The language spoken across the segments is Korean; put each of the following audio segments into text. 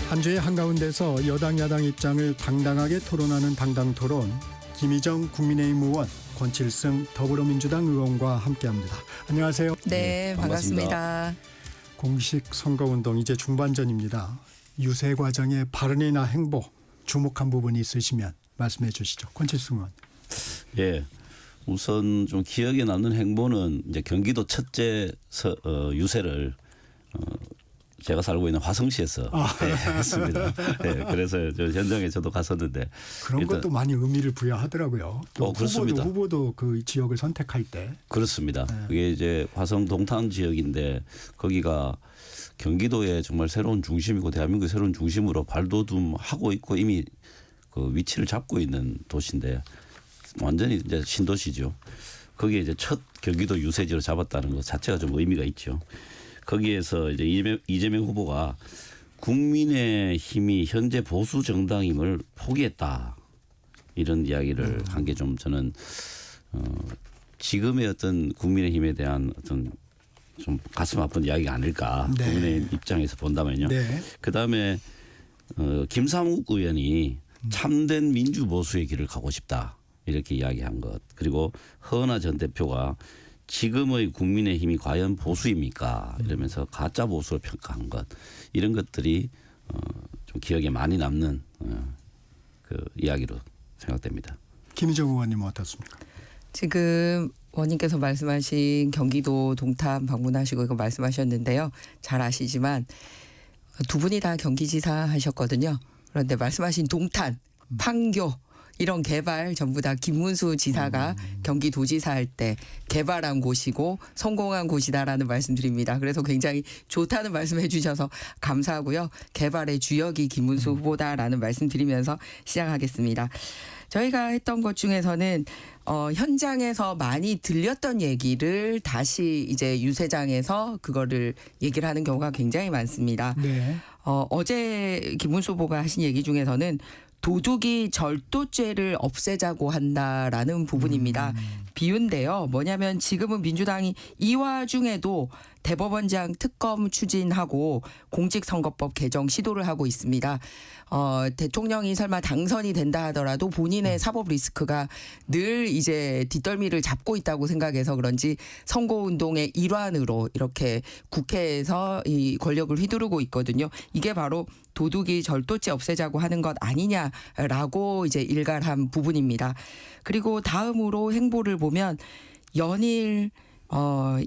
한 주의 한가운데서 여당 야당 입장을 당당하게 토론하는 당당토론, 김희정 국민의힘 의원, 권칠승 더불어민주당 의원과 함께합니다. 안녕하세요. 네, 반갑습니다. 공식 선거운동 이제 중반전입니다. 유세 과정의 발언이나 행보 주목한 부분이 있으시면 말씀해 주시죠. 권칠승 의원. 예. 우선 좀 기억에 남는 행보는 이제 경기도 첫째 유세를 제가 살고 있는 화성시에서 했습니다. 네, 그래서 저 현장에 저도 갔었는데 그런 것도 많이 의미를 부여하더라고요. 또 그렇습니다. 후보도 그 지역을 선택할 때. 그렇습니다. 그게 이제 화성 동탄 지역인데 거기가 경기도의 정말 새로운 중심이고 대한민국의 새로운 중심으로 발돋움하고 있고 이미 그 위치를 잡고 있는 도시인데 완전히 이제 신도시죠. 거기에 이제 첫 경기도 유세지로 잡았다는 것 자체가 좀 의미가 있죠. 거기에서 이제 이재명 후보가 국민의힘이 현재 보수 정당임을 포기했다 이런 이야기를 한 게 좀 저는 지금의 어떤 국민의힘에 대한 어떤 좀 가슴 아픈 이야기가 아닐까. 네. 국민의힘 입장에서 본다면요. 네. 그다음에 김삼욱 의원이 참된 민주보수의 길을 가고 싶다 이렇게 이야기한 것. 그리고 허은하 전 대표가 지금의 국민의힘이 과연 보수입니까? 이러면서 가짜 보수로 평가한 것. 이런 것들이 좀 기억에 많이 남는 그 이야기로 생각됩니다. 김희정 의원님은 어떻습니까? 지금 원님께서 말씀하신 경기도 동탄 방문하시고 이거 말씀하셨는데요. 잘 아시지만 두 분이 다 경기지사 하셨거든요. 그런데 말씀하신 동탄, 판교 이런 개발 전부 다 김문수 지사가 경기도지사 할 때 개발한 곳이고 성공한 곳이다라는 말씀드립니다. 그래서 굉장히 좋다는 말씀해 주셔서 감사하고요. 개발의 주역이 김문수 후보다라는 말씀드리면서 시작하겠습니다. 저희가 했던 것 중에서는 현장에서 많이 들렸던 얘기를 다시 이제 유세장에서 그거를 얘기를 하는 경우가 굉장히 많습니다. 네. 어제 김문수 후보가 하신 얘기 중에서는 도둑이 절도죄를 없애자고 한다라는 부분입니다. 비유인데요. 뭐냐면 지금은 민주당이 이 와중에도 대법원장 특검 추진하고 공직선거법 개정 시도를 하고 있습니다. 대통령이 설마 당선이 된다 하더라도 본인의 사법 리스크가 늘 이제 뒷덜미를 잡고 있다고 생각해서 그런지 선거운동의 일환으로 이렇게 국회에서 이 권력을 휘두르고 있거든요. 이게 바로 도둑이 절도죄 없애자고 하는 것 아니냐라고 이제 일갈한 부분입니다. 그리고 다음으로 행보를 보면 연일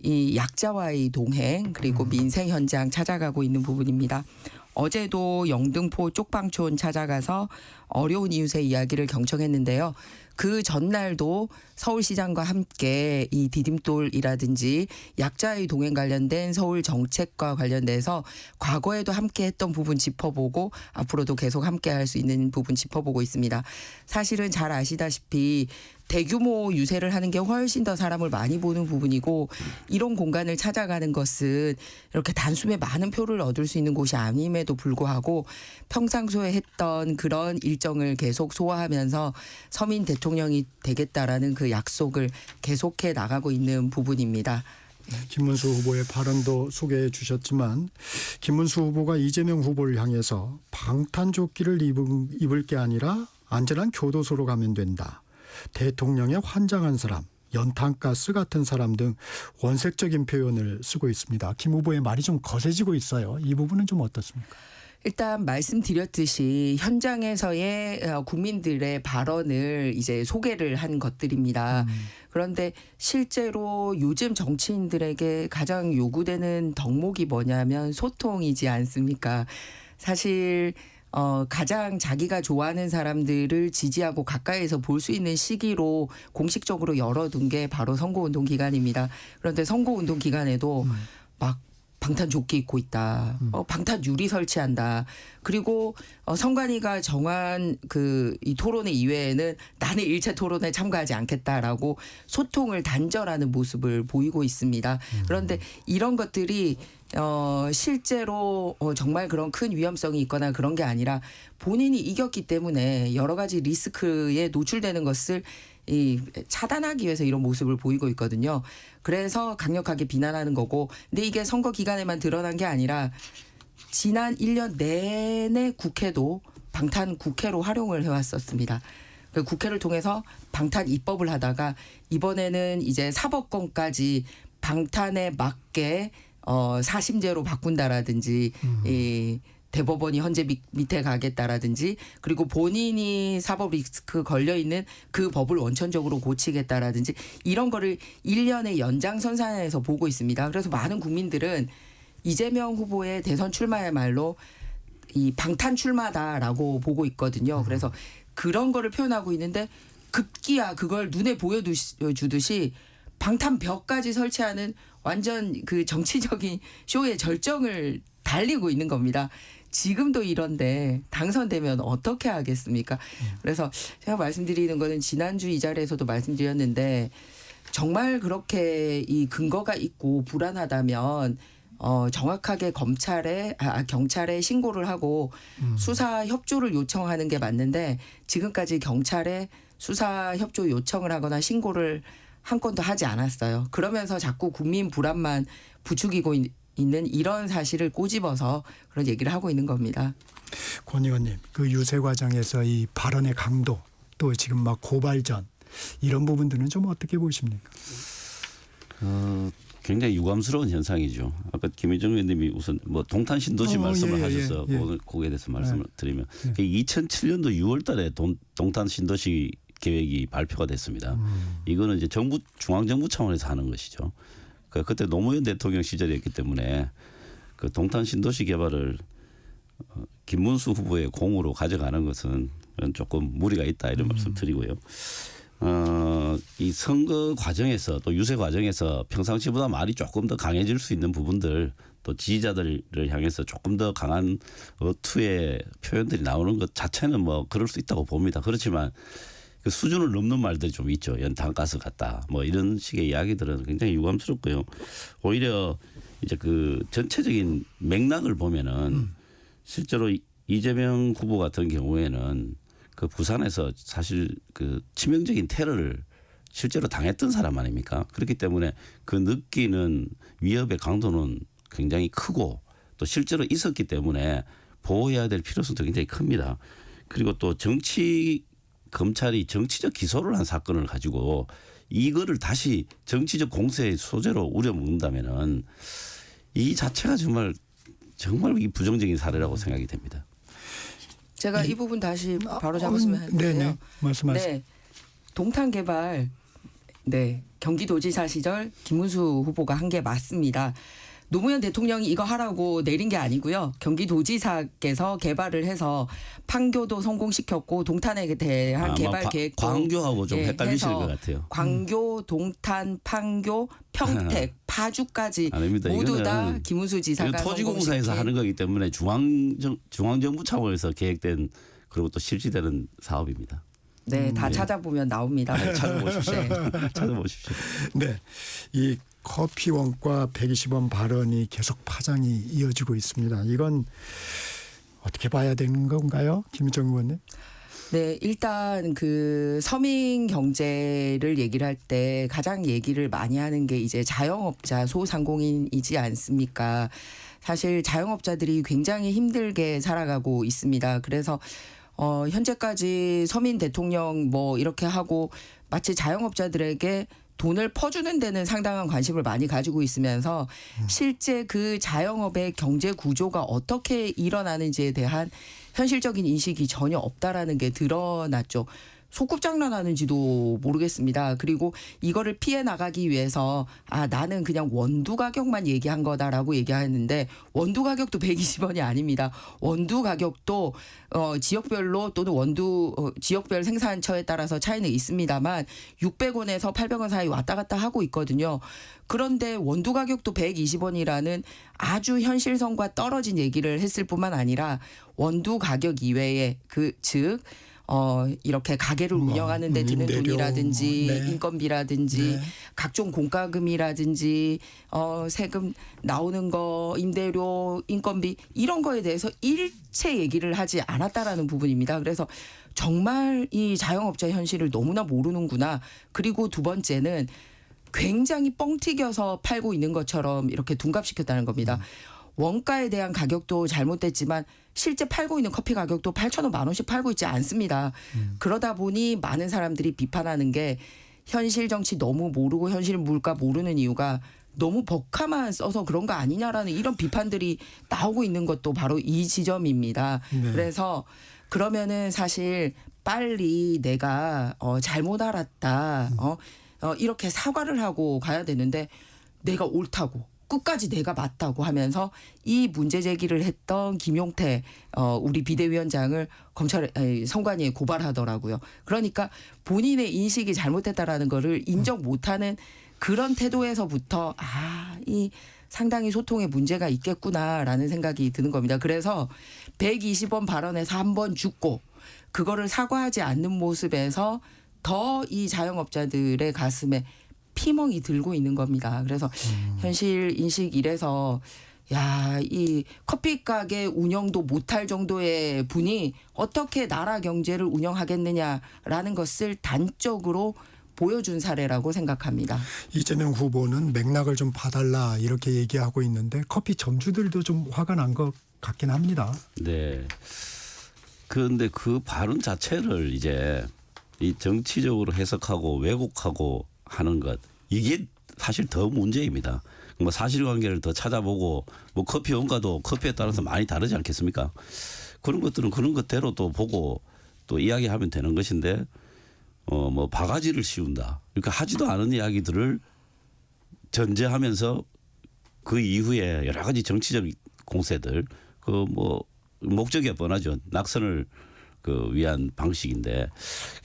이 약자와의 동행 그리고 민생 현장 찾아가고 있는 부분입니다. 어제도 영등포 쪽방촌 찾아가서 어려운 이웃의 이야기를 경청했는데요. 그 전날도 서울시장과 함께 이 디딤돌이라든지 약자의 동행 관련된 서울 정책과 관련돼서 과거에도 함께 했던 부분 짚어보고 앞으로도 계속 함께 할 수 있는 부분 짚어보고 있습니다. 사실은 잘 아시다시피 대규모 유세를 하는 게 훨씬 더 사람을 많이 보는 부분이고 이런 공간을 찾아가는 것은 이렇게 단숨에 많은 표를 얻을 수 있는 곳이 아님에도 불구하고 평상시에 했던 그런 일정을 계속 소화하면서 서민 대통령이 되겠다라는 그 약속을 계속해 나가고 있는 부분입니다. 김문수 후보의 발언도 소개해 주셨지만 김문수 후보가 이재명 후보를 향해서 방탄조끼를 입을 게 아니라 안전한 교도소로 가면 된다. 대통령에 환장한 사람, 연탄가스 같은 사람 등 원색적인 표현을 쓰고 있습니다. 김 후보의 말이 좀 거세지고 있어요. 이 부분은 좀 어떻습니까? 일단 말씀드렸듯이 현장에서의 국민들의 발언을 이제 소개를 한 것들입니다. 그런데 실제로 요즘 정치인들에게 가장 요구되는 덕목이 뭐냐면 소통이지 않습니까? 사실 가장 자기가 좋아하는 사람들을 지지하고 가까이에서 볼 수 있는 시기로 공식적으로 열어둔 게 바로 선거운동 기간입니다. 그런데 선거운동 기간에도 막 방탄조끼 입고 있다. 방탄 유리 설치한다. 그리고 선관위가 정한 이 토론회 이외에는 나는 일체 토론에 참가하지 않겠다라고 소통을 단절하는 모습을 보이고 있습니다. 그런데 이런 것들이 실제로 정말 그런 큰 위험성이 있거나 그런 게 아니라 본인이 이겼기 때문에 여러 가지 리스크에 노출되는 것을 차단하기 위해서 이런 모습을 보이고 있거든요. 그래서 강력하게 비난하는 거고, 근데 이게 선거 기간에만 드러난 게 아니라 지난 1년 내내 국회도 방탄 국회로 활용을 해왔었습니다. 그 국회를 통해서 방탄 입법을 하다가 이번에는 이제 사법권까지 방탄에 맞게 사심제로 바꾼다라든지 이 대법원이 헌재 밑에 가겠다라든지 그리고 본인이 사법 리스크 걸려 있는 그 법을 원천적으로 고치겠다라든지 이런 거를 1년의 연장선상에서 보고 있습니다. 그래서 많은 국민들은 이재명 후보의 대선 출마야말로 이 방탄 출마다라고 보고 있거든요. 그래서 그런 거를 표현하고 있는데 급기야 그걸 눈에 보여주듯이 방탄벽까지 설치하는 완전 그 정치적인 쇼의 절정을 달리고 있는 겁니다. 지금도 이런데 당선되면 어떻게 하겠습니까? 그래서 제가 말씀드리는 거는 지난주 이 자리에서도 말씀드렸는데 정말 그렇게 이 근거가 있고 불안하다면 정확하게 경찰에 신고를 하고 수사 협조를 요청하는 게 맞는데 지금까지 경찰에 수사 협조 요청을 하거나 신고를 한 건도 하지 않았어요. 그러면서 자꾸 국민 불안만 부추기고 있는 이런 사실을 꼬집어서 그런 얘기를 하고 있는 겁니다. 권 의원님, 그 유세 과정에서 이 발언의 강도 또 지금 막 고발전 이런 부분들은 좀 어떻게 보십니까? 굉장히 유감스러운 현상이죠. 아까 김희정 의원님이 우선 뭐 동탄 신도시 말씀을 하셔서 거기에 대해서 말씀을 드리면 2007년도 6월달에 동탄 신도시 계획이 발표가 됐습니다. 이거는 이제 중앙정부 차원에서 하는 것이죠. 그때 노무현 대통령 시절이었기 때문에 그 동탄 신도시 개발을 김문수 후보의 공으로 가져가는 것은 조금 무리가 있다 이런 말씀 드리고요. 이 선거 과정에서 또 유세 과정에서 평상시보다 말이 조금 더 강해질 수 있는 부분들 또 지지자들을 향해서 조금 더 강한 어투의 표현들이 나오는 것 자체는 뭐 그럴 수 있다고 봅니다. 그렇지만 그 수준을 넘는 말들이 좀 있죠. 연탄가스 같다. 뭐 이런 식의 이야기들은 굉장히 유감스럽고요. 오히려 이제 그 전체적인 맥락을 보면은 실제로 이재명 후보 같은 경우에는 그 부산에서 사실 그 치명적인 테러를 실제로 당했던 사람 아닙니까? 그렇기 때문에 그 느끼는 위협의 강도는 굉장히 크고 또 실제로 있었기 때문에 보호해야 될 필요성도 굉장히 큽니다. 그리고 또 검찰이 정치적 기소를 한 사건을 가지고 이거를 다시 정치적 공세의 소재로 우려먹는다면은 이 자체가 정말 이 부정적인 사례라고 생각이 됩니다. 제가 이 부분 다시 바로 잡았으면 하는데요. 네네. 말씀하세요. 네. 동탄 개발 경기도지사 시절 김문수 후보가 한 게 맞습니다. 노무현 대통령이 이거 하라고 내린 게 아니고요. 경기도지사께서 개발을 해서 판교도 성공시켰고 동탄에 대한 개발 계획도 광교하고 좀 헷갈리실 것 같아요. 광교, 동탄, 판교, 평택, 파주까지 아닙니다. 모두 다 김문수 지사가 토지공사에서 하는 거기 때문에 중앙정부 차원에서 계획된 그리고 또 실시되는 사업입니다. 네, 다 찾아보면 나옵니다. 찾아보십시오. 네. 찾아보십시오. 네, 이 커피 원가 120원 발언이 계속 파장이 이어지고 있습니다. 이건 어떻게 봐야 되는 건가요, 김희정 의원님? 네, 일단 그 서민 경제를 얘기를 할 때 가장 얘기를 많이 하는 게 이제 자영업자, 소상공인이지 않습니까? 사실 자영업자들이 굉장히 힘들게 살아가고 있습니다. 그래서 현재까지 서민 대통령 뭐 이렇게 하고 마치 자영업자들에게 돈을 퍼주는 데는 상당한 관심을 많이 가지고 있으면서 실제 그 자영업의 경제 구조가 어떻게 일어나는지에 대한 현실적인 인식이 전혀 없다라는 게 드러났죠. 소꿉장난하는지도 모르겠습니다. 그리고 이거를 피해 나가기 위해서 나는 그냥 원두 가격만 얘기한 거다라고 얘기하는데 원두 가격도 120원이 아닙니다. 원두 가격도 지역별로 또는 지역별 생산처에 따라서 차이는 있습니다만 600원에서 800원 사이 왔다 갔다 하고 있거든요. 그런데 원두 가격도 120원이라는 아주 현실성과 떨어진 얘기를 했을 뿐만 아니라 원두 가격 이외에 즉 이렇게 가게를 운영하는 데 드는 임대료, 돈이라든지 인건비라든지 네. 각종 공과금이라든지 세금 나오는 거 임대료 인건비 이런 거에 대해서 일체 얘기를 하지 않았다라는 부분입니다. 그래서 정말 이 자영업자 현실을 너무나 모르는구나. 그리고 두 번째는 굉장히 뻥튀겨서 팔고 있는 것처럼 이렇게 둔갑시켰다는 겁니다. 원가에 대한 가격도 잘못됐지만 실제 팔고 있는 커피 가격도 8,000원, 10,000원씩 팔고 있지 않습니다. 그러다 보니 많은 사람들이 비판하는 게 현실 정치 너무 모르고 현실 물가 모르는 이유가 너무 법카만 써서 그런 거 아니냐라는 이런 비판들이 나오고 있는 것도 바로 이 지점입니다. 네. 그래서 그러면은 사실 빨리 내가 잘못 알았다. 이렇게 사과를 하고 가야 되는데 내가 옳다고 끝까지 내가 맞다고 하면서 이 문제 제기를 했던 김용태 우리 비대위원장을 선관위에 고발하더라고요. 그러니까 본인의 인식이 잘못됐다라는 거를 인정 못하는 그런 태도에서부터 이 상당히 소통에 문제가 있겠구나라는 생각이 드는 겁니다. 그래서 120원 발언에서 한 번 죽고 그거를 사과하지 않는 모습에서 더 이 자영업자들의 가슴에 피멍이 들고 있는 겁니다. 그래서 현실 인식 이래서 이 커피 가게 운영도 못할 정도의 분이 어떻게 나라 경제를 운영하겠느냐라는 것을 단적으로 보여준 사례라고 생각합니다. 이재명 후보는 맥락을 좀 봐달라 이렇게 얘기하고 있는데 커피 점주들도 좀 화가 난 것 같긴 합니다. 네. 그런데 그 발언 자체를 이제 이 정치적으로 해석하고 왜곡하고 하는 것 이게 사실 더 문제입니다. 뭐 사실관계를 더 찾아보고 뭐 커피 원가도 커피에 따라서 많이 다르지 않겠습니까? 그런 것들은 그런 것대로 또 보고 또 이야기하면 되는 것인데 뭐 바가지를 씌운다. 그러니까 하지도 않은 이야기들을 전제하면서 그 이후에 여러 가지 정치적 공세들 그 뭐 목적이 뻔하죠. 낙선을 위한 방식인데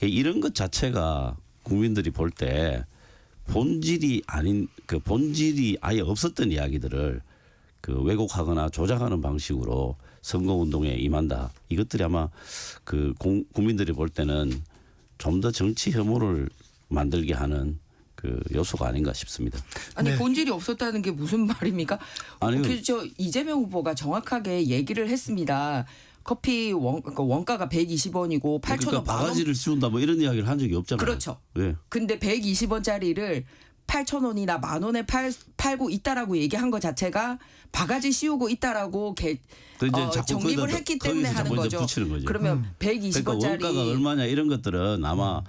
이런 것 자체가 국민들이 볼 때 본질이 아닌 본질이 아예 없었던 이야기들을 왜곡하거나 조작하는 방식으로 선거운동에 임한다. 이것들이 아마 국민들이 볼 때는 좀 더 정치 혐오를 만들게 하는 요소가 아닌가 싶습니다. 아니 네. 본질이 없었다는 게 무슨 말입니까? 그저 이재명 후보가 정확하게 얘기를 했습니다. 커피 원가가 120원이고 8,000원 그러니까 바가지를 씌운다 뭐 이런 이야기를 한 적이 없잖아요. 그렇죠. 네. 근데 120원짜리를 8,000원이나 10,000원에 팔고 있다라고 얘기한 것 자체가 바가지 씌우고 있다라고 정립을 했기 때문에 하는 거죠. 붙이는 거죠. 그러면 120원짜리 그러니까 원가가 얼마냐 이런 것들은 아마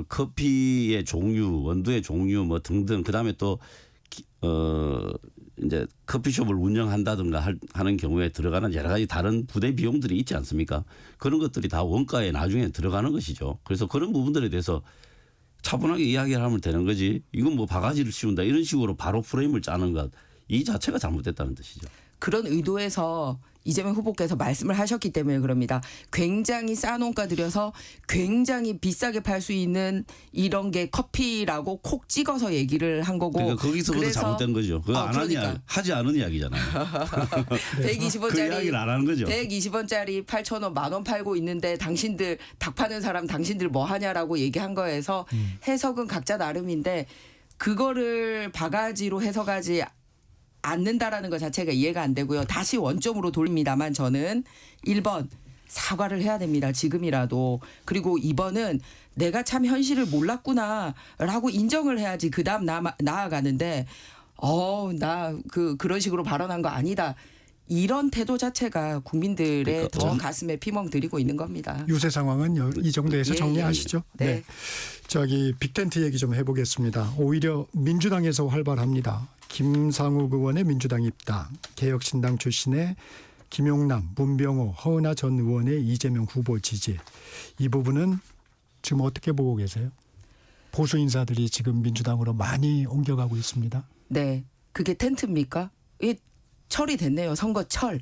커피의 종류, 원두의 종류 뭐 등등 그다음에 또 이제 커피숍을 운영한다든가 하는 경우에 들어가는 여러 가지 다른 부대 비용들이 있지 않습니까? 그런 것들이 다 원가에 나중에 들어가는 것이죠. 그래서 그런 부분들에 대해서 차분하게 이야기를 하면 되는 거지. 이건 뭐 바가지를 씌운다 이런 식으로 바로 프레임을 짜는 것 이 자체가 잘못됐다는 뜻이죠. 그런 의도에서 이재명 후보께서 말씀을 하셨기 때문에 그럽니다. 굉장히 싼 원가 들여서 굉장히 비싸게 팔 수 있는 이런 게 커피라고 콕 찍어서 얘기를 한 거고. 그러니까 거기서부터 잘못된 거죠. 그거 하지 않은 이야기잖아요. 120원짜리 그 이야기를 안 하는 거죠. 120원짜리 8,000원 10,000원 팔고 있는데 당신들 닭 파는 사람 당신들 뭐 하냐라고 얘기한 거에서 해석은 각자 나름인데 그거를 바가지로 해석하지 않는다라는 것 자체가 이해가 안 되고요. 다시 원점으로 돌립니다만 저는 1번 사과를 해야 됩니다. 지금이라도. 그리고 2번은 내가 참 현실을 몰랐구나라고 인정을 해야지 그다음 나아가는데 나 그런 식으로 발언한 거 아니다. 이런 태도 자체가 국민들의 그러니까 더 가슴에 피멍 들이고 있는 겁니다. 유세 상황은 이 정도에서 정리하시죠. 네. 빅텐트 얘기 좀 해보겠습니다. 오히려 민주당에서 활발합니다. 김상욱 의원의 민주당 입당, 개혁신당 출신의 김용남, 문병호, 허은하 전 의원의 이재명 후보 지지. 이 부분은 지금 어떻게 보고 계세요? 보수 인사들이 지금 민주당으로 많이 옮겨가고 있습니다. 네. 그게 텐트입니까? 철이 됐네요. 선거철.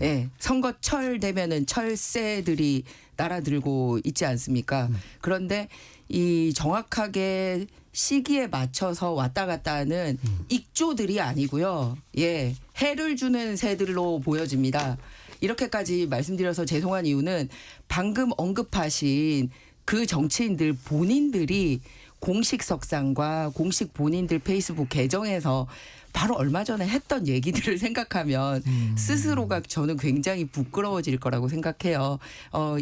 예. 선거철 되면은 철새들이 날아들고 있지 않습니까? 그런데 이 정확하게 시기에 맞춰서 왔다 갔다 하는 익조들이 아니고요. 예. 해를 주는 새들로 보여집니다. 이렇게까지 말씀드려서 죄송한 이유는 방금 언급하신 그 정치인들 본인들이 공식 석상과 공식 본인들 페이스북 계정에서 바로 얼마 전에 했던 얘기들을 생각하면 스스로가 저는 굉장히 부끄러워질 거라고 생각해요.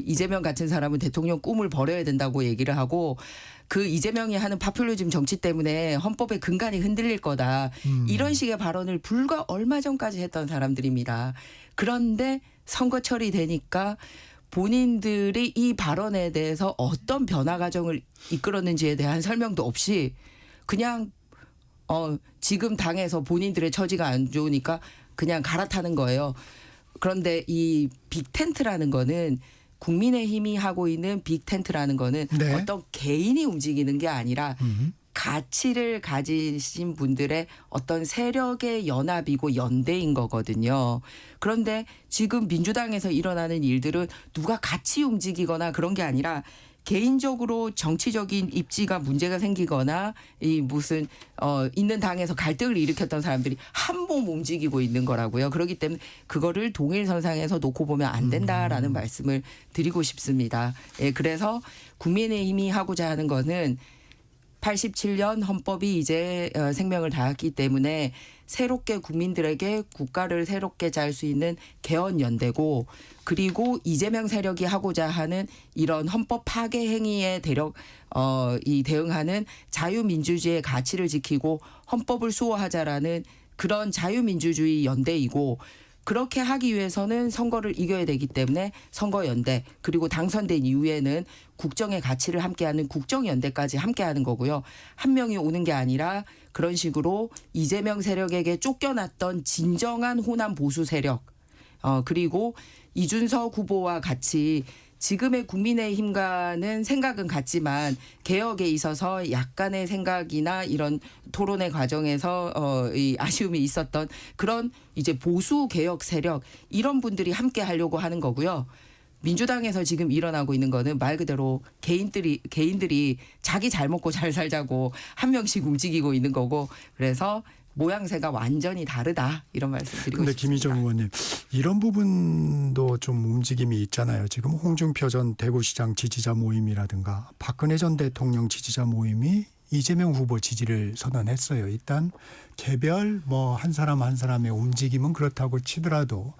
이재명 같은 사람은 대통령 꿈을 버려야 된다고 얘기를 하고 그 이재명이 하는 파퓰리즘 정치 때문에 헌법의 근간이 흔들릴 거다. 이런 식의 발언을 불과 얼마 전까지 했던 사람들입니다. 그런데 선거철이 되니까 본인들이 이 발언에 대해서 어떤 변화 과정을 이끌었는지에 대한 설명도 없이 그냥 지금 당에서 본인들의 처지가 안 좋으니까 그냥 갈아타는 거예요. 그런데 이 빅텐트라는 거는 국민의힘이 하고 있는 빅텐트라는 거는 네. 어떤 개인이 움직이는 게 아니라 가치를 가지신 분들의 어떤 세력의 연합이고 연대인 거거든요. 그런데 지금 민주당에서 일어나는 일들은 누가 같이 움직이거나 그런 게 아니라 개인적으로 정치적인 입지가 문제가 생기거나 이 무슨 있는 당에서 갈등을 일으켰던 사람들이 한 몸 움직이고 있는 거라고요. 그렇기 때문에 그거를 동일선상에서 놓고 보면 안 된다라는 말씀을 드리고 싶습니다. 예, 그래서 국민의힘이 하고자 하는 거는 87년 헌법이 이제 생명을 다했기 때문에 새롭게 국민들에게 국가를 새롭게 잘 수 있는 개헌연대고 그리고 이재명 세력이 하고자 하는 이런 헌법 파괴 행위에 대응하는 자유민주주의의 가치를 지키고 헌법을 수호하자라는 그런 자유민주주의 연대이고 그렇게 하기 위해서는 선거를 이겨야 되기 때문에 선거연대 그리고 당선된 이후에는 국정의 가치를 함께하는 국정연대까지 함께하는 거고요. 한 명이 오는 게 아니라 그런 식으로 이재명 세력에게 쫓겨났던 진정한 호남 보수 세력 그리고 이준석 후보와 같이 지금의 국민의힘과는 생각은 같지만 개혁에 있어서 약간의 생각이나 이런 토론의 과정에서 이 아쉬움이 있었던 그런 이제 보수 개혁 세력 이런 분들이 함께 하려고 하는 거고요. 민주당에서 지금 일어나고 있는 거는 말 그대로 개인들이 자기 잘 먹고 잘 살자고 한 명씩 움직이고 있는 거고 그래서 모양새가 완전히 다르다 이런 말씀 드리고 근데 싶습니다. 김희정 의원님 이런 부분도 좀 움직임이 있잖아요. 지금 홍준표 전 대구시장 지지자 모임이라든가 박근혜 전 대통령 지지자 모임이 이재명 후보 지지를 선언했어요. 일단 개별 뭐 한 사람 한 사람의 움직임은 그렇다고 치더라도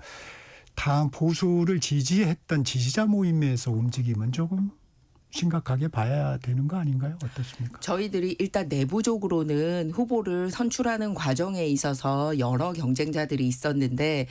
당 보수를 지지했던 지지자 모임에서 움직임은 조금 심각하게 봐야 되는 거 아닌가요? 어떻습니까? 저희들이 일단 내부적으로는 후보를 선출하는 과정에 있어서 여러 경쟁자들이 있었는데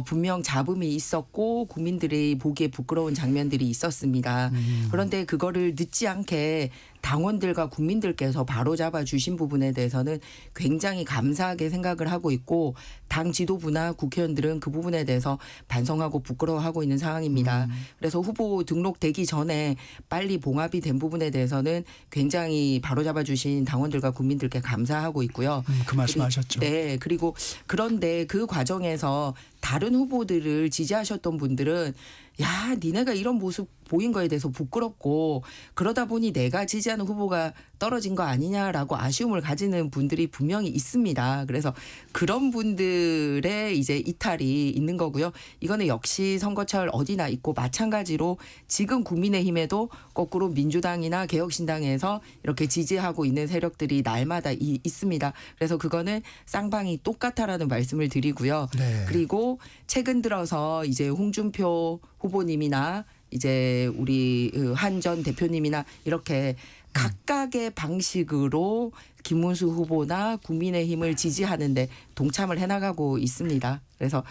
분명 잡음이 있었고 국민들이 보기에 부끄러운 장면들이 있었습니다. 그런데 그거를 늦지 않게 당원들과 국민들께서 바로잡아 주신 부분에 대해서는 굉장히 감사하게 생각을 하고 있고 당 지도부나 국회의원들은 그 부분에 대해서 반성하고 부끄러워하고 있는 상황입니다. 그래서 후보 등록되기 전에 빨리 봉합이 된 부분에 대해서는 굉장히 바로잡아 주신 당원들과 국민들께 감사하고 있고요. 그 말씀하셨죠. 네. 그리고 그런데 그 과정에서 다른 후보들을 지지하셨던 분들은 야, 니네가 이런 모습 보인 거에 대해서 부끄럽고 그러다 보니 내가 지지하는 후보가 떨어진 거 아니냐라고 아쉬움을 가지는 분들이 분명히 있습니다. 그래서 그런 분들의 이제 이탈이 있는 거고요. 이거는 역시 선거철 어디나 있고 마찬가지로 지금 국민의힘에도 거꾸로 민주당이나 개혁신당에서 이렇게 지지하고 있는 세력들이 날마다 있습니다. 그래서 그거는 쌍방이 똑같다라는 말씀을 드리고요. 네. 그리고 최근 들어서 이제 홍준표 후보님이나 이제 우리 한 전 대표님이나 이렇게 각각의 방식으로 김문수 후보나 국민의힘을 지지하는데 동참을 해나가고 있습니다. 그래서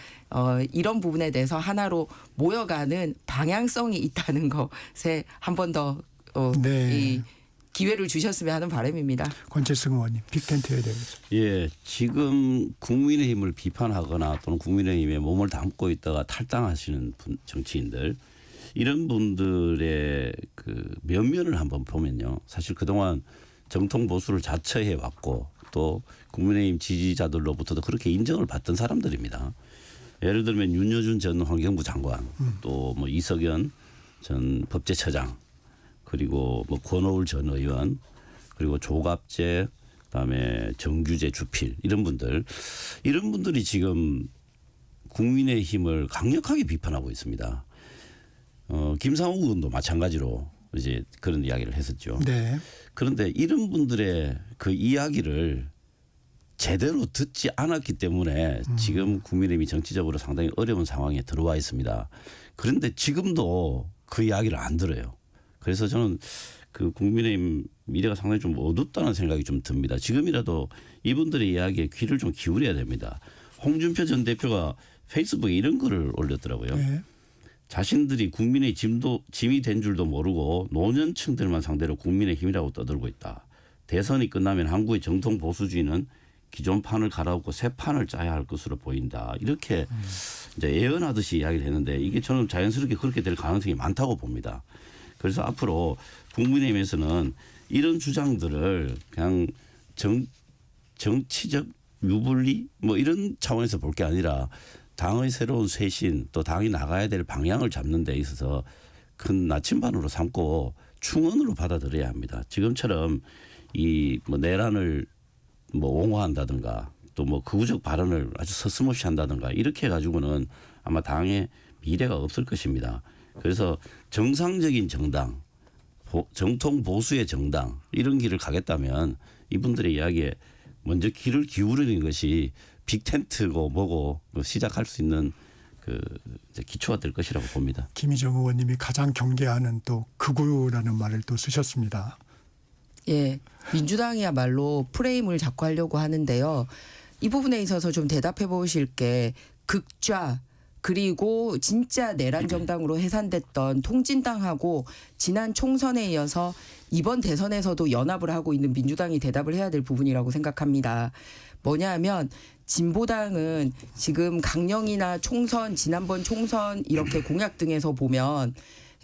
이런 부분에 대해서 하나로 모여가는 방향성이 있다는 것에 한 번 더 네. 이 기회를 주셨으면 하는 바람입니다. 권재승 의원님 빅텐트에 대해서. 예, 지금 국민의힘을 비판하거나 또는 국민의힘에 몸을 담고 있다가 탈당하시는 정치인들 이런 분들의 그 면면을 한번 보면요. 사실 그동안 정통 보수를 자처해 왔고 또 국민의힘 지지자들로부터도 그렇게 인정을 받던 사람들입니다. 예를 들면 윤여준 전 환경부 장관, 또 뭐 이석연 전 법제처장, 그리고 뭐 권오울 전 의원, 그리고 조갑재, 그다음에 정규재, 주필 이런 분들이 지금 국민의힘을 강력하게 비판하고 있습니다. 김상욱 의원도 마찬가지로 이제 그런 이야기를 했었죠. 네. 그런데 이런 분들의 그 이야기를 제대로 듣지 않았기 때문에 지금 국민의힘이 정치적으로 상당히 어려운 상황에 들어와 있습니다. 그런데 지금도 그 이야기를 안 들어요. 그래서 저는 그 국민의힘 미래가 상당히 좀 어둡다는 생각이 좀 듭니다. 지금이라도 이분들의 이야기에 귀를 좀 기울여야 됩니다. 홍준표 전 대표가 페이스북에 이런 글을 올렸더라고요. 네. 자신들이 국민의 짐이 된 줄도 모르고 노년층들만 상대로 국민의힘이라고 떠들고 있다. 대선이 끝나면 한국의 정통 보수주의는 기존 판을 갈아엎고 새 판을 짜야 할 것으로 보인다. 이렇게 이제 예언하듯이 이야기를 했는데 이게 저는 자연스럽게 그렇게 될 가능성이 많다고 봅니다. 그래서 앞으로 국민의힘에서는 이런 주장들을 그냥 정치적 유불리 뭐 이런 차원에서 볼 게 아니라 당의 새로운 쇄신 또 당이 나가야 될 방향을 잡는 데 있어서 큰 나침반으로 삼고 충언으로 받아들여야 합니다. 지금처럼 이 뭐 내란을 뭐 옹호한다든가 또 뭐 극우적 발언을 아주 서슴없이 한다든가 이렇게 해가지고는 아마 당의 미래가 없을 것입니다. 그래서 정상적인 정당, 정통 보수의 정당 이런 길을 가겠다면 이분들의 이야기에 먼저 귀를 기울이는 것이 빅텐트고 뭐고 시작할 수 있는 그 이제 기초가 될 것이라고 봅니다. 김희정 의원님이 가장 경계하는 또 극우라는 말을 또 쓰셨습니다. 예, 민주당이야말로 프레임을 자꾸 하려고 하는데요. 이 부분에 있어서 좀 대답해 보실 게 극좌 그리고 진짜 내란 정당으로 해산됐던 통진당하고 지난 총선에 이어서 이번 대선에서도 연합을 하고 있는 민주당이 대답을 해야 될 부분이라고 생각합니다. 뭐냐 하면 진보당은 지금 강령이나 총선 지난번 총선 이렇게 공약 등에서 보면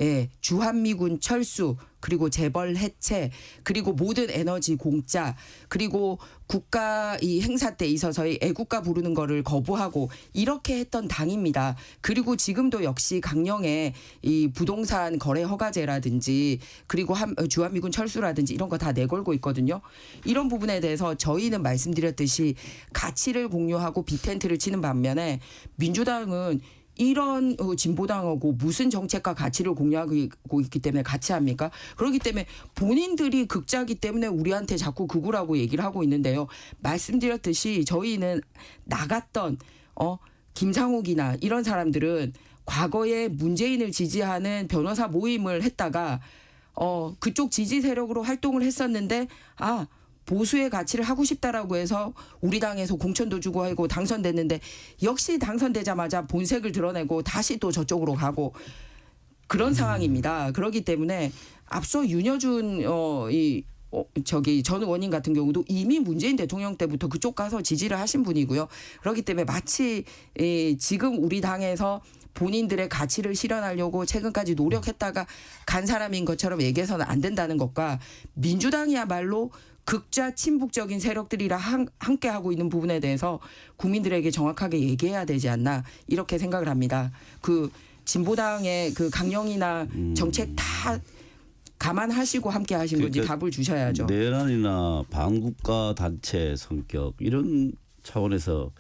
예, 주한미군 철수 그리고 재벌 해체 그리고 모든 에너지 공짜 그리고 국가 이 행사 때 있어서의 애국가 부르는 거를 거부하고 이렇게 했던 당입니다. 그리고 지금도 역시 강령의 이 부동산 거래 허가제라든지 그리고 주한미군 철수라든지 이런 거 다 내걸고 있거든요. 이런 부분에 대해서 저희는 말씀드렸듯이 가치를 공유하고 빅텐트를 치는 반면에 민주당은 이런 진보당하고 무슨 정책과 가치를 공유하고 있기 때문에 같이 합니까? 그렇기 때문에 본인들이 극자기 때문에 우리한테 자꾸 극우라고 얘기를 하고 있는데요. 말씀드렸듯이 저희는 나갔던 김상욱이나 이런 사람들은 과거에 문재인을 지지하는 변호사 모임을 했다가 그쪽 지지 세력으로 활동을 했었는데 보수의 가치를 하고 싶다라고 해서 우리 당에서 공천도 주고 하고 당선됐는데 역시 당선되자마자 본색을 드러내고 다시 또 저쪽으로 가고 그런 상황입니다. 그렇기 때문에 앞서 윤여준 전 의원님 같은 경우도 이미 문재인 대통령 때부터 그쪽 가서 지지를 하신 분이고요. 그렇기 때문에 마치 지금 우리 당에서 본인들의 가치를 실현하려고 최근까지 노력했다가 간 사람인 것처럼 얘기해서는 안 된다는 것과 민주당이야말로 극좌 친북적인 세력들이랑 함께 하고 있는 부분에 대해서 국민들에게 정확하게 얘기해야 되지 않나 이렇게 생각을 합니다. 그 진보당의 그 강령이나 정책 다 감안하시고 함께 하신 건지 답을 주셔야죠. 내란이나 반국가 단체 성격 이런 차원에서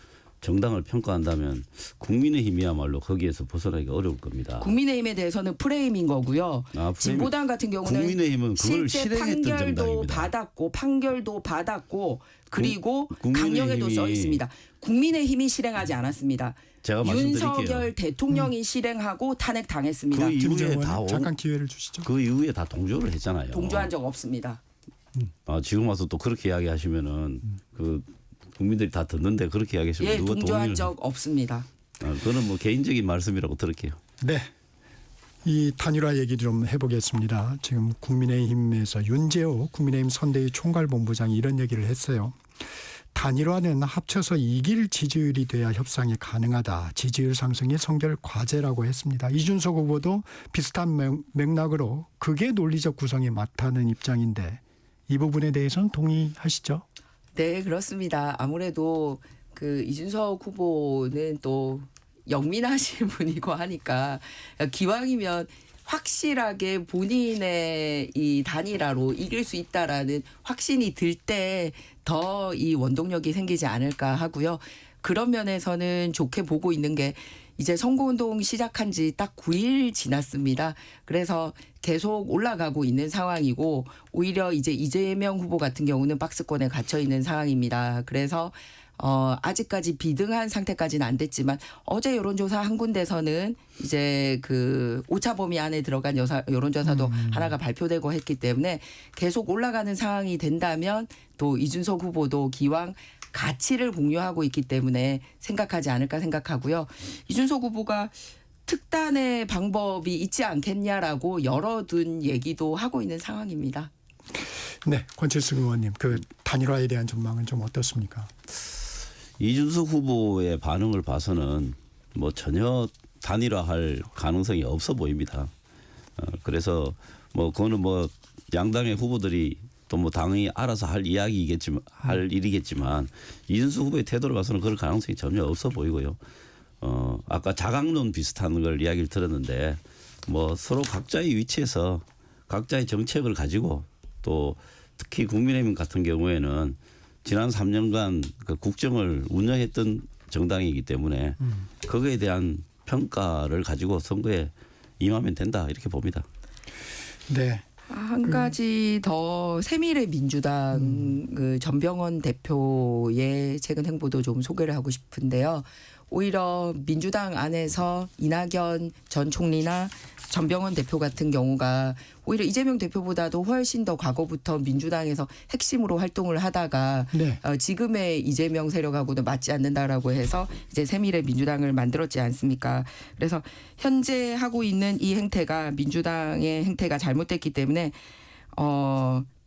정당을 평가한다면 국민의힘이야말로 거기에서 벗어나기가 어려울 겁니다. 국민의힘에 대해서는 프레임인 거고요. 진보당 같은 경우는 국민의힘은 그걸 실제 실행했던 판결도 받았고 그리고 강령에도 써 있습니다. 국민의힘이 실행하지 않았습니다. 제가 말씀드릴게요. 윤석열 대통령이 실행하고 탄핵당했습니다. 그 이후에 잠깐 기회를 주시죠. 그 이후에 다 동조를 했잖아요. 동조한 적 없습니다. 지금 와서 또 그렇게 이야기하시면은 그 국민들이 다 듣는데 그렇게 이야기하시면 예, 누가 동조한 적 없습니다. 그거는 뭐 개인적인 말씀이라고 들을게요. 네. 이 단일화 얘기 좀 해보겠습니다. 지금 국민의힘에서 윤재호 국민의힘 선대위 총괄본부장이 이런 얘기를 했어요. 단일화는 합쳐서 이길 지지율이 돼야 협상이 가능하다. 지지율 상승이 성결 과제라고 했습니다. 이준석 후보도 비슷한 맥락으로 그게 논리적 구성이 맞다는 입장인데 이 부분에 대해서는 동의하시죠? 네, 그렇습니다. 아무래도 그 이준석 후보는 또 영민하신 분이고 하니까 기왕이면 확실하게 본인의 이 단일화로 이길 수 있다라는 확신이 들 때 더 이 원동력이 생기지 않을까 하고요. 그런 면에서는 좋게 보고 있는 게 이제 선거운동 시작한 지 딱 9일 지났습니다. 그래서 계속 올라가고 있는 상황이고 오히려 이제 이재명 후보 같은 경우는 박스권에 갇혀 있는 상황입니다. 그래서 아직까지 비등한 상태까지는 안 됐지만 어제 여론조사 한 군데서는 이제 그 오차 범위 안에 들어간 여론조사도 하나가 발표되고 했기 때문에 계속 올라가는 상황이 된다면 또 이준석 후보도 기왕 가치를 공유하고 있기 때문에 생각하지 않을까 생각하고요. 이준석 후보가 특단의 방법이 있지 않겠냐라고 열어둔 얘기도 하고 있는 상황입니다. 네, 권칠승 의원님, 그 단일화에 대한 전망은 좀 어떻습니까? 이준석 후보의 반응을 봐서는 뭐 전혀 단일화할 가능성이 없어 보입니다. 그래서 뭐 그거는 뭐 양당의 후보들이 또 뭐 당연히 알아서 할 이야기이겠지만 할 일이겠지만 이준석 후보의 태도를 봐서는 그럴 가능성이 전혀 없어 보이고요. 아까 자강론 비슷한 걸 이야기를 들었는데 뭐 서로 각자의 위치에서 각자의 정책을 가지고 또 특히 국민의힘 같은 경우에는 지난 3년간 그 국정을 운영했던 정당이기 때문에 거기에 대한 평가를 가지고 선거에 임하면 된다 이렇게 봅니다. 네. 한 가지 더 새미래 민주당 그 전병헌 대표의 최근 행보도 좀 소개를 하고 싶은데요. 오히려 민주당 안에서 이낙연 전 총리나 전병헌 대표 같은 경우가 오히려 이재명 대표보다도 훨씬 더 과거부터 민주당에서 핵심으로 활동을 하다가 네. 지금의 이재명 세력하고는 맞지 않는다라고 해서 이제 새미래 민주당을 만들었지 않습니까? 그래서 현재 하고 있는 이 행태가 민주당의 행태가 잘못됐기 때문에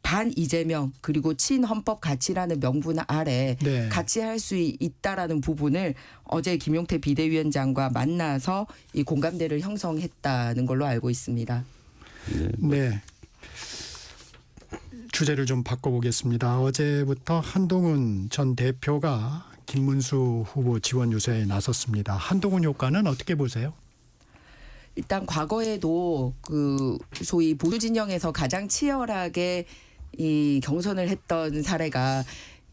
반 이재명 그리고 친헌법 가치라는 명분 아래 네. 같이 할 수 있다라는 부분을 어제 김용태 비대위원장과 만나서 이 공감대를 형성했다는 걸로 알고 있습니다. 네. 주제를 좀 바꿔보겠습니다. 어제부터 한동훈 전 대표가 김문수 후보 지원 유세에 나섰습니다. 한동훈 효과는 어떻게 보세요? 일단 과거에도 그 소위 보수 진영에서 가장 치열하게 이 경선을 했던 사례가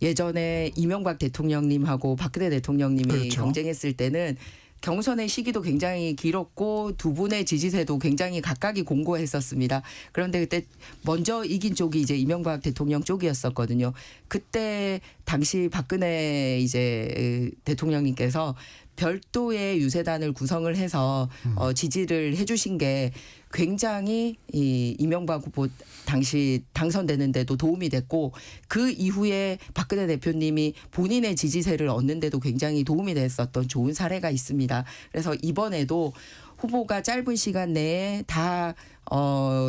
예전에 이명박 대통령님하고 박근혜 대통령님이 그렇죠. 경쟁했을 때는 경선의 시기도 굉장히 길었고 두 분의 지지세도 굉장히 각각이 공고했었습니다. 그런데 그때 먼저 이긴 쪽이 이제 이명박 대통령 쪽이었었거든요. 그때 당시 박근혜 이제 대통령님께서 별도의 유세단을 구성을 해서 지지를 해주신 게 굉장히 이 이명박 후보 당시 당선되는데도 도움이 됐고 그 이후에 박근혜 대표님이 본인의 지지세를 얻는데도 굉장히 도움이 됐었던 좋은 사례가 있습니다. 그래서 이번에도 후보가 짧은 시간 내에 다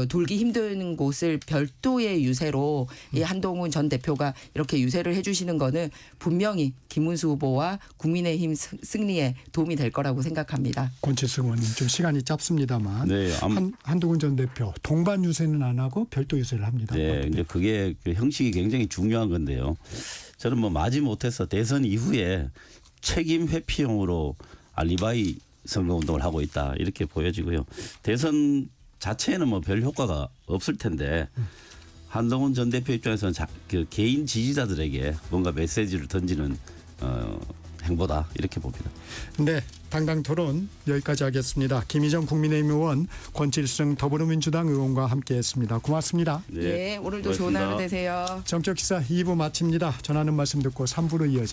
돌기 힘든 곳을 별도의 유세로 이 한동훈 전 대표가 이렇게 유세를 해주시는 거는 분명히 김문수 후보와 국민의힘 승리에 도움이 될 거라고 생각합니다. 권칠승 의원님, 좀 시간이 짧습니다만 네, 한동훈 전 대표 동반 유세는 안 하고 별도 유세를 합니다. 네, 이제 그게 그 형식이 굉장히 중요한 건데요. 저는 뭐 마지못해서 대선 이후에 책임 회피용으로 알리바이 선거운동을 하고 있다 이렇게 보여지고요. 대선 자체에는 뭐 별 효과가 없을 텐데 한동훈 전 대표 입장에서는 그 개인 지지자들에게 뭔가 메시지를 던지는 행보다 이렇게 봅니다. 네, 당당 토론 여기까지 하겠습니다. 김희정 국민의힘 의원, 권칠승 더불어민주당 의원과 함께했습니다. 고맙습니다. 네, 오늘도 좋은 하루 되세요. 정적 시사 2부 마칩니다. 전하는 말씀 듣고 3부로 이어집니다.